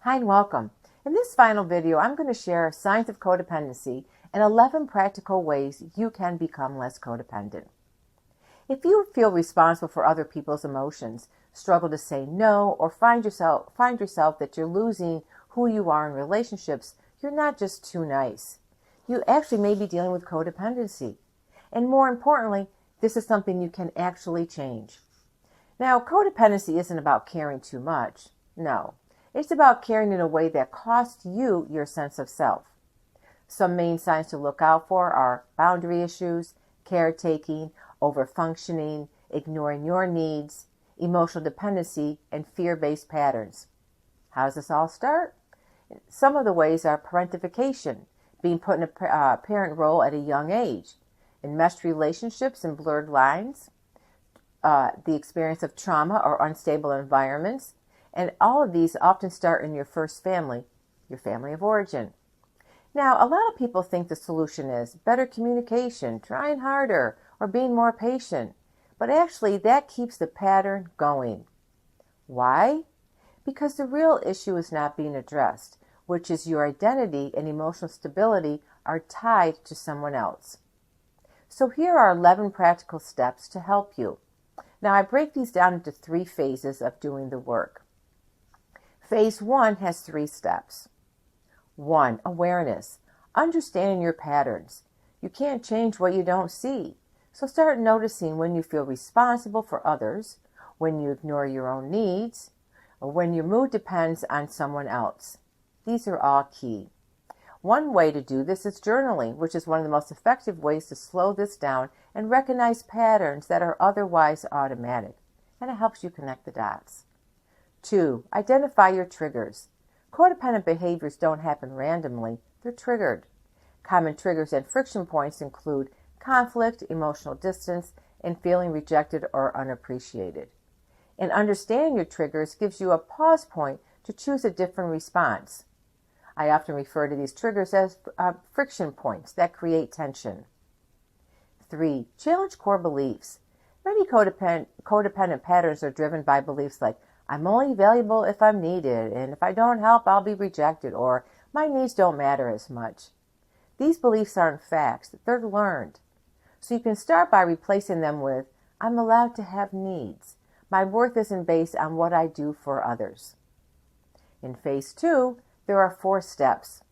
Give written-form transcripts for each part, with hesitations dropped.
Hi and welcome. In this final video, I'm going to share signs of codependency and 11 practical ways you can become less codependent. If you feel responsible for other people's emotions, struggle to say no, or find yourself that you're losing who you are in relationships, you're not just too nice. You actually may be dealing with codependency. And more importantly, this is something you can actually change. Now, codependency isn't about caring too much. No. It's about caring in a way that costs you your sense of self. Some main signs to look out for are boundary issues, caretaking, overfunctioning, ignoring your needs, emotional dependency, and fear-based patterns. How does this all start? Some of the ways are parentification, being put in a parent role at a young age, enmeshed relationships and blurred lines, the experience of trauma or unstable environments, and all of these often start in your first family, your family of origin. Now, a lot of people think the solution is better communication, trying harder, or being more patient. But actually, that keeps the pattern going. Why? Because the real issue is not being addressed, which is your identity and emotional stability are tied to someone else. So here are 11 practical steps to help you. Now, I break these down into 3 phases of doing the work. Phase 1 has 3 steps. 1. Awareness. Understanding your patterns. You can't change what you don't see. So start noticing when you feel responsible for others, when you ignore your own needs, or when your mood depends on someone else. These are all key. One way to do this is journaling, which is one of the most effective ways to slow this down and recognize patterns that are otherwise automatic. And it helps you connect the dots. 2. Identify your triggers. Codependent behaviors don't happen randomly. They're triggered. Common triggers and friction points include conflict, emotional distance, and feeling rejected or unappreciated. And understanding your triggers gives you a pause point to choose a different response. I often refer to these triggers as friction points that create tension. 3. Challenge core beliefs. Many codependent patterns are driven by beliefs like, I'm only valuable if I'm needed, and if I don't help, I'll be rejected, or my needs don't matter as much. These beliefs aren't facts, they're learned. So you can start by replacing them with, I'm allowed to have needs. My worth isn't based on what I do for others. In phase 2, there are 4 steps.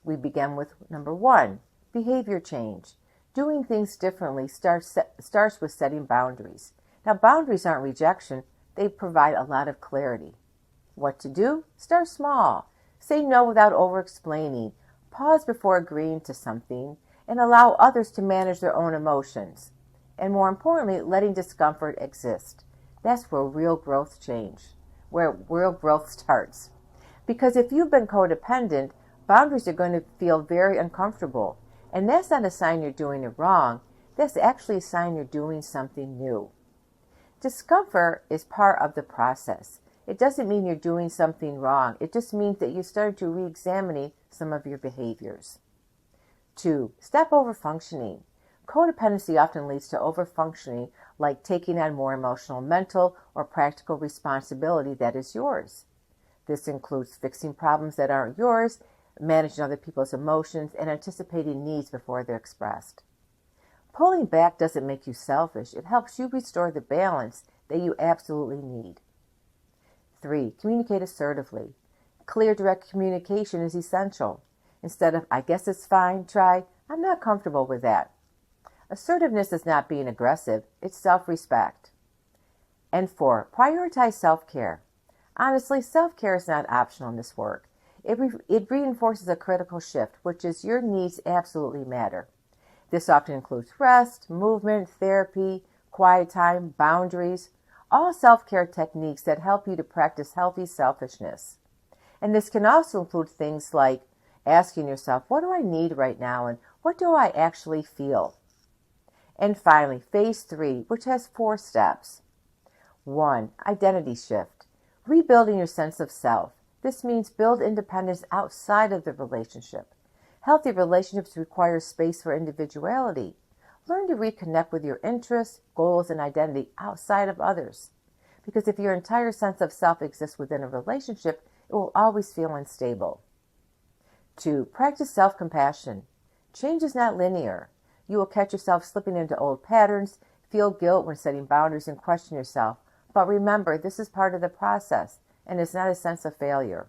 We begin with number 1, behavior change. Doing things differently starts with setting boundaries. Now, boundaries aren't rejection. They provide a lot of clarity. What to do? Start small. Say no without over-explaining. Pause before agreeing to something, and allow others to manage their own emotions. And more importantly, letting discomfort exist. That's where real growth starts. Because if you've been codependent, boundaries are going to feel very uncomfortable. And that's not a sign you're doing it wrong. That's actually a sign you're doing something new. Discomfort is part of the process. It doesn't mean you're doing something wrong. It just means that you start to re-examine some of your behaviors. 2. Stop overfunctioning. Codependency often leads to overfunctioning, like taking on more emotional, mental, or practical responsibility that is yours. This includes fixing problems that aren't yours, managing other people's emotions, and anticipating needs before they're expressed. Pulling back doesn't make you selfish. It helps you restore the balance that you absolutely need. 3. Communicate assertively. Clear, direct communication is essential. Instead of, I guess it's fine, try, I'm not comfortable with that. Assertiveness is not being aggressive. It's self-respect. And 4. Prioritize self-care. Honestly, self-care is not optional in this work. It reinforces a critical shift, which is your needs absolutely matter. This often includes rest, movement, therapy, quiet time, boundaries, all self-care techniques that help you to practice healthy selfishness. And this can also include things like asking yourself, what do I need right now, and what do I actually feel? And finally, phase 3, which has 4 steps. 1. Identity shift. Rebuilding your sense of self. This means build independence outside of the relationship. Healthy relationships require space for individuality. Learn to reconnect with your interests, goals, and identity outside of others. Because if your entire sense of self exists within a relationship, It will always feel unstable. 2. Practice self-compassion. Change is not linear. You will catch yourself slipping into old patterns, feel guilt when setting boundaries, and question yourself. But remember, this is part of the process, and it's not a sense of failure.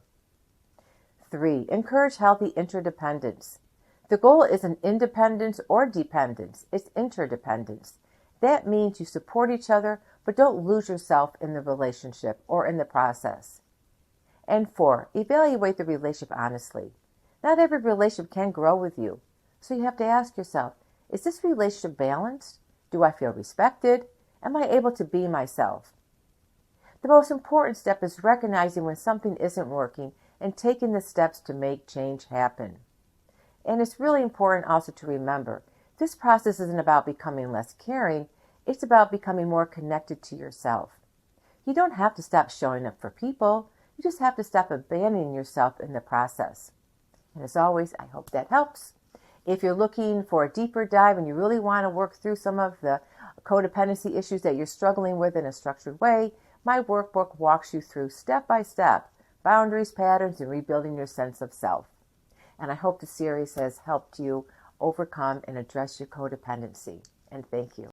3. Encourage healthy interdependence. The goal isn't independence or dependence, it's interdependence. That means you support each other, but don't lose yourself in the relationship or in the process. And 4. Evaluate the relationship honestly. Not every relationship can grow with you, so you have to ask yourself, is this relationship balanced? Do I feel respected? Am I able to be myself? The most important step is recognizing when something isn't working and taking the steps to make change happen. And it's really important also to remember, this process isn't about becoming less caring, it's about becoming more connected to yourself. You don't have to stop showing up for people, you just have to stop abandoning yourself in the process. And as always, I hope that helps. If you're looking for a deeper dive and you really want to work through some of the codependency issues that you're struggling with in a structured way, my workbook walks you through step by step boundaries, patterns, and rebuilding your sense of self. And I hope the series has helped you overcome and address your codependency. And thank you.